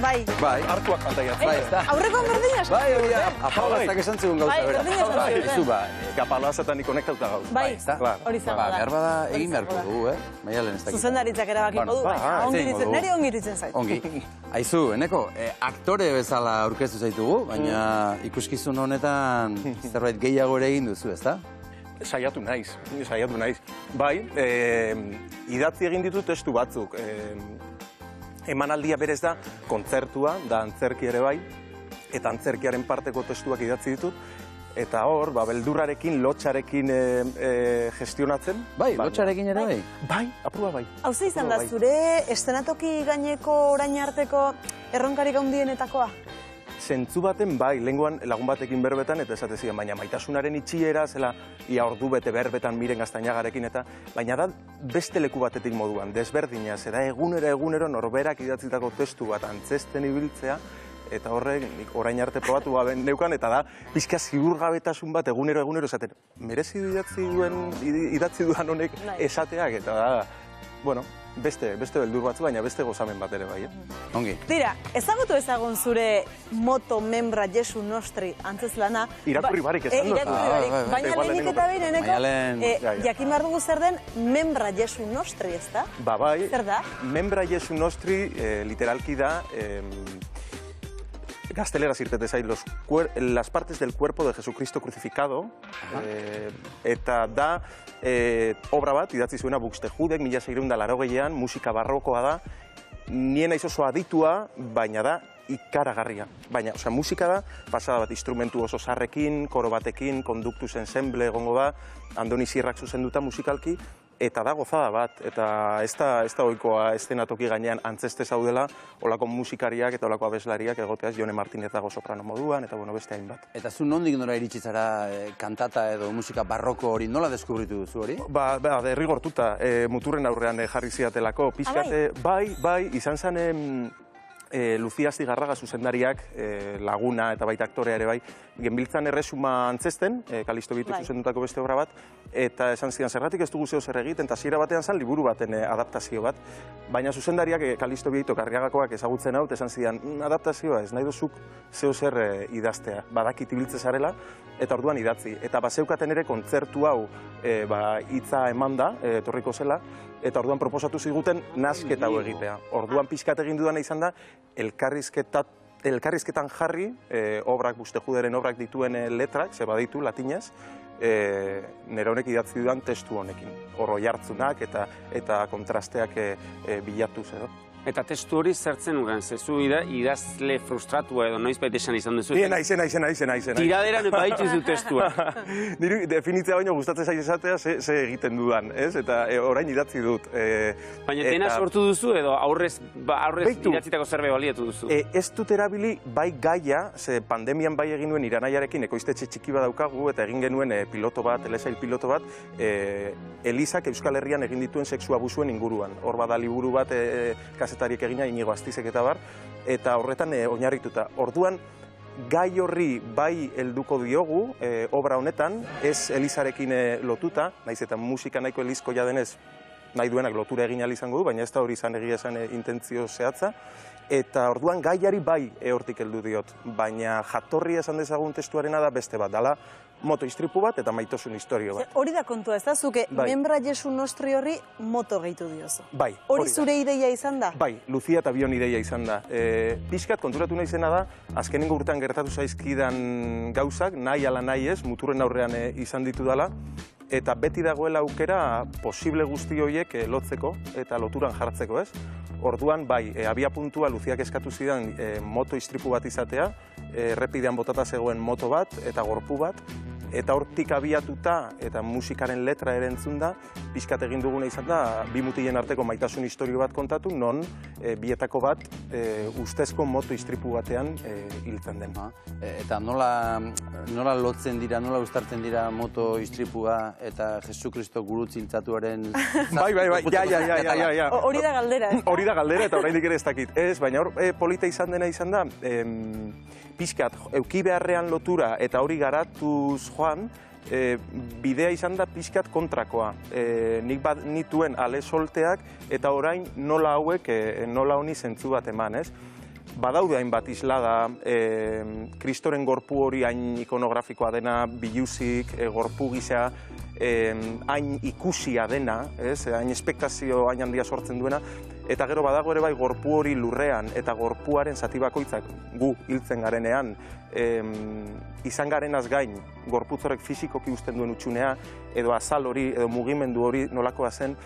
Bai. Hartuak pantaiatzen. Aurreko berdina esan Bai, hori da, apaulaztak esan zigun gauza. Bai, berdina esan zigun. Kapalazatan ikonektauta gauz. Bai, hori zen da. Behar bada egin beharko dugu, Maialen ez dakit. Zuzendaritzak erabakiko du, baina niri ongi iritzen zait. Ongi. Aizu, Eneko, aktore bezala aurkeztu zaitugu, baina ikuskizun honetan zerbait gehiago ere egin duzu, ezta? Saiatu naiz. Bai, idatzi egin ditu testu batzuk. Emanaldia berez da, kontzertua, da antzerki ere bai, eta antzerkiaren parteko testuak idatzi ditut, eta hor, beldurrarekin, lotxarekin gestionatzen. Bai, lotxarekin ere bai? Bai, apurua bai. Hau ze izan da, zure estenatoki gaineko orain arteko erronkarik handienetakoa? Zentzu baten bai, lenguan lagun batekin berbetan, eta esatezian, baina maitasunaren itxiera, zela, ia ordu bete berbetan Miren Gaztainagarekin, eta baina da beste leku batetik moduan, desberdina, zera egunero norberak idatzitako testu bat antzesten ibiltzea, eta horrek orain arte probatu neukan, eta da, pixka ziurgabetasun bat egunero esaten, merezi idatzi duan honek esateak, eta da, bueno, beste beldur batzu, baina beste gozamen bat ere bai, Ongi. Tira, ezagutu ezagun zure moto membra Jesu Nostri antzezlana. Irakurri barik esan dut. Baina lehenik eta behin, Eneko, jakin behar dugu zer den membra Jesu Nostri, ez da? Bai. Zer da? Membra Jesu Nostri literalki da, gazteleraz irtete zait, las partes del cuerpo de Jesucristo crucificado, eta da obra bat, idatzi zuena Buxtejudek, 1680an, musika barrokoa da, nien naiz oso aditua, baina da ikaragarria. Baina, musika da, pasada bat instrumentu oso zarrekin, koro batekin, konduktus ensemble egongo da, Andoni Sierrak zuzenduta musikalki, eta da gozada bat, eta ez da ohikoa eszenatoki gainean antzeste zaudela, olako musikariak eta olako abeslariak egoteaz, Jone Martinez dago soprano moduan, eta beste hainbat. Eta zu nondik nora iritsi zara kantata edo musika barroko hori, nola deskubritu duzu hori? Derrigortuta, muturren aurrean jarri ziatelako, pixkate, bai, izan zen Lucia Astigarraga zuzendariak, laguna eta baita aktorea ere bai, genbiltzan erresuma antzesten, Kalisto Bitu zuzendutako beste obra bat, eta esan zidan, zergatik ez dugu zeo zer egiten, eta hasiera batean zan liburu baten adaptazio bat, baina zuzendariak Kalisto Bitu Karriagakoak ezagutzen hau, esan zidan, adaptazioa ez, nahi duzuk zeo zer idaztea, badakit ibiltze zarela, eta orduan idatzi. Eta zeukaten ere kontzertu hau hitza emanda, etorriko zela, eta orduan proposatu ziguten nasketa hau egitea. Orduan pixkat egin dudana izan da, elkarrizketan jarri, Buxtejuderen obrak dituen letrak, ze baditu latinez, nire honek idatzi dudan testu honekin. Horro jartzunak eta kontrasteak bilatuz edo. Eta testu hori zertzen ugan, zezu idazle frustratua edo noiz baita esan izan duzu. Naiz. Tiraderan baditu zu testua. Niri definitzea baino gustatzen zaiz esatea ze egiten dudan, ez? Eta orain idatzi dut. Baina dena sortu duzu edo aurrez idatzitako zerbait baliatu duzu? Ez dut erabili bai gaia, ze pandemian bai egin nuen Iranaiarekin ekoiztetxe txiki bat daukagu eta egin genuen piloto bat, telesail piloto bat, Elizak Euskal Herrian egin dituen sexu abusuen inguruan. Hor bada liburu bat kazetariek egina, Inigo Astizek eta bar, eta horretan oinarrituta. Orduan, gai horri bai helduko diogu, obra honetan, ez Elizarekin lotuta, naiz eta musika nahiko elizkoia denez, nahi duenak lotura egin ahal izango du, baina ez da hori izan egia esan intentzio zehatza, eta orduan gaiari bai hortik heldu diot, baina jatorri esan dezagun testuarena da beste bat, dala moto istripu bat eta maitasun historio bat. Hori da kontua, ez da, zuke membra Jesu Nostri horri moto gehitu diozu. Bai. Hori zure ideia izan da? Bai, Lucia eta Bion ideia izan da. Pixkat konturatu naizena da, azkenengo urtean gertatu zaizkidan gauzak, nahi ala nahi ez, muturren aurrean izan ditu dela, eta beti dagoela aukera posible guzti horiek lotzeko eta loturan jartzeko, ez? Orduan, bai, abia puntua Luziak eskatu zidan moto istripu bat izatea, errepidean botata zegoen moto bat eta gorpu bat, eta hortik abiatuta eta musikaren letra ere entzun da, pixkat egin duguna izan da, bi mutilen arteko maitasun historio bat kontatu, non bietako bat ustezko moto istripu batean hiltzen den. Eta nola lotzen dira, nola uztartzen dira moto istripua eta Jesukristo gurutz hiltzatuaren... Bai, ja. Hori da galdera, ez? Hori da galdera eta oraindik ere ez dakit. Ez, baina hor polita izan dena izan da, pixkat, euki beharrean lotura eta hori garatuz joan, bidea izan da pixkat kontrakoa. Nik bat nituen ale solteak eta orain nola hauek, nola honi zentzu bat eman, ez? badaude hainbat islada, kristoren gorpu hori hain ikonografikoa dena, biluzik, gorpu gisa, hain ikusia dena, hain espektazio hain handia sortzen duena, eta gero badago ere bai gorpu hori lurrean eta gorpuaren zati bakoitzak gu hiltzen garenean izan garenaz gain gorputz horrek fisikoki uzten duen utxunea edo azal hori edo mugimendu hori nolakoa zen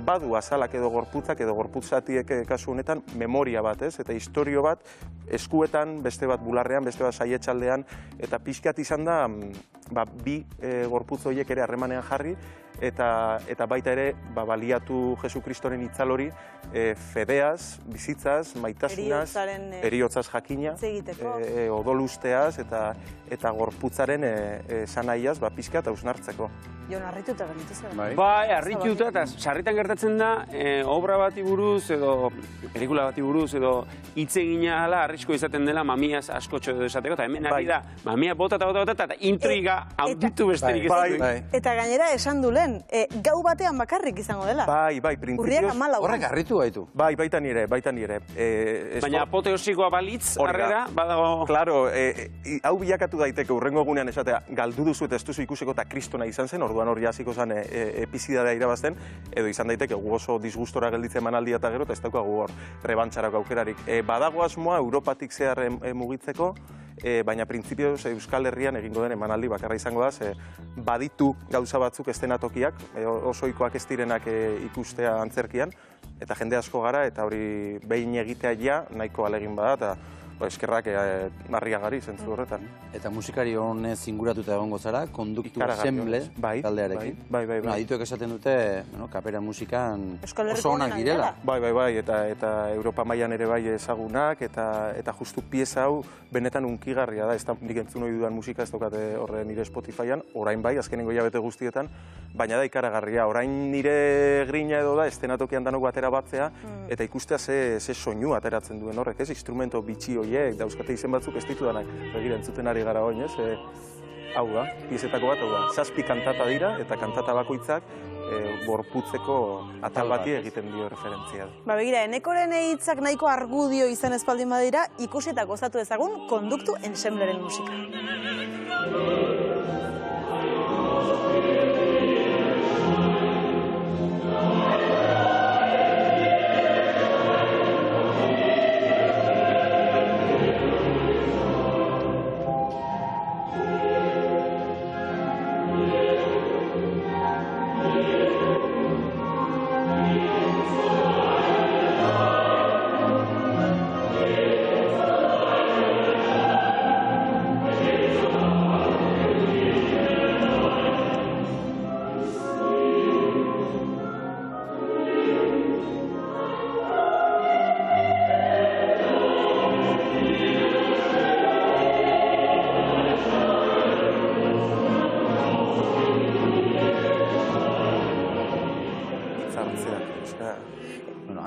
badu azalak edo gorputzak edo gorputzatiek kasu honetan memoria bat, eta istorio bat eskuetan, beste bat bularrean, beste bat saietxaldean eta pixkat izan da bi gorputz horiek ere harremanean jarri eta baita ere baliatu Jesu Kristoren itzal hori fedeaz, bizitzaz, maitasunaz, eriotzaz jakina, odolusteaz eta gorputzaren sanaiaz pixkat hausnartzeko. Jon, harrituta gertu zer? Bai, harrituta eta sarritan gertatzen da obra bati buruz edo pelikula bati buruz edo hitz egina ala arrisko izaten dela mamiaz askotxo edo esateko eta hemen ari da mamia bota eta intriga handitu besterik ez. Eta gainera esan du lehen, gau batean bakarrik izango dela. Bai, printzipioz. Horrek harritu gaitu. Bai, baita nire. Baina apoteosikoa balitz, harrera, badago... Claro, hau bilakatu daiteke urrengo egunean esatea, galdu duzu eta ez duzu ikusiko eta kristona izan zen, orduan hori hasiko zen epizidadea irabazten, edo izan daiteke gu oso disgustora gelditzen manaldia eta gero, eta ez daukagu hor rebantxarako aukerarik. Badago asmoa Europatik zehar mugitzeko, baina printzipioz Euskal Herrian egingo den emanaldi bakarra izango da, baditu gauza batzuk eszenatokiak, osoikoak ez direnak ikustea antzerkian, eta jende asko gara, eta hori behin egitea ja, nahiko alegin bada, eta eskerrak Arriagari zentzu horretan. Eta musikari honez inguratuta egongo zara, konduktu ensemble taldearekin. Bai. Adituek esaten dute, kapera musikan oso onak direla. Bai, eta Europa mailan ere bai ezagunak, eta justu pieza hau benetan unkigarria da, ez da nik entzun ohi dudan musika ez daukate horre nire Spotifyan, orain bai, azkenengo hilabete guztietan, baina da ikaragarria. Orain nire grina edo da, eszenatokian danok batera batzea, eta ikustea ze soinu ateratzen duen horrek, ez? Instrumento bitxi horiek, dauzkate izen batzuk ez ditudanak, begira entzuten ari gara oin, ez? Hau da, piezetako bat, hau da, 7 kantata dira, eta kantata bakoitzak gorputzeko atal bati egiten dio referentzia. Begira, Enekoren hitzak nahiko argudio izan espaldin badira, ikusi eta gozatu ezagun konduktu ensembleren musika.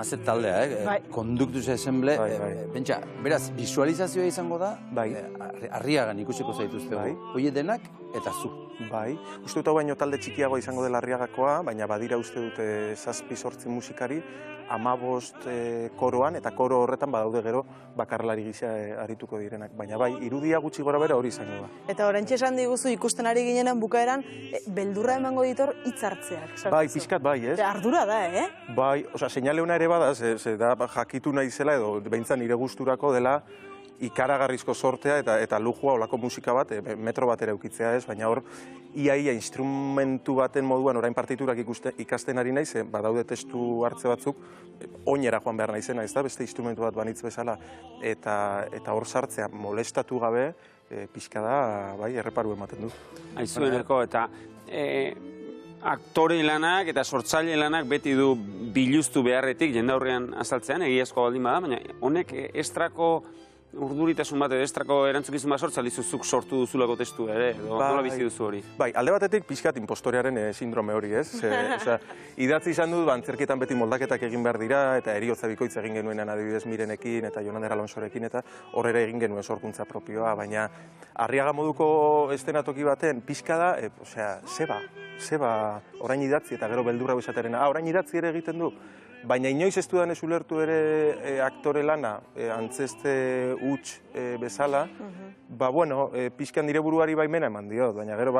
Azet taldea, konduktuz ensemble, pentsa, beraz, visualizazioa izango da, Arriagan ikusiko zaituzte, hori denak eta zu. Bai, uste dut hau baino talde txikiagoa izango dela Arriagakoa, baina badira uste dute 7-8 musikari, 15 koroan, eta koro horretan badaude gero bakarlari gisa arituko direnak. Baina bai, irudia gutxi gora bera hori izango da. Eta oraintxe esan diguzu ikusten ari ginenan bukaeran, beldurra emango ditor hitzartzeak. Bai, pixkat bai, ez? Ardura da, Bai, seinale ona ere bada, ze da jakitu nahi zela edo behintzat nire gusturako dela ikaragarrizko sortea eta lujua olako musika bat, metro bat ere eukitzea ez, baina hor iaia instrumentu baten moduan orain partiturak ikasten ari naiz, badaude testu hartze batzuk, oinera joan behar naizena, ez da, beste instrumentu bat banitz bezala, eta hor sartzea molestatu gabe, pixka da, bai, erreparu ematen du. Aizueneko, eta aktore lanak eta sortzaile lanak beti du biluztu beharretik jendaurrean azaltzean, egiazko baldin bada, baina honek estrako urduritasun bat, estrako erantzukizun bat sortza dizuzuk sortu duzulako testu ere, edo nola bizi duzu hori? Bai, alde batetik pixkat impostorearen sindrome hori, ez? Idatzi izan dut, antzerkietan beti moldaketak egin behar dira, eta eriotza bikoitz egin genuenan adibidez Mirenekin, eta Jonander Alonsorekin, eta horrera egin genuen sorkuntza propioa, baina Arriaga moduko eszenatoki baten pixka da, zeba, orain idatzi eta gero beldurra esaterena, orain idatzi ere egiten du, Baina inoiz ez dudan ez ulertu ere aktore lana, antzeste huts bezala, ba, bueno, pixkan nire buruari baimena eman diot, baina gero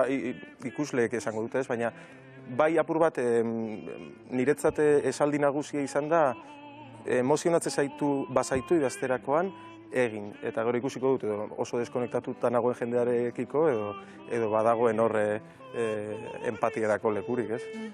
ikusleek esango dute ez, baina bai apur bat niretzat esaldi nagusia izan da, emozionatze bazaitu idazterakoan egin, eta gero ikusiko dut, oso deskonektatuta nagoen jendearekiko, edo badagoen horre empatiarako lekurik, ez?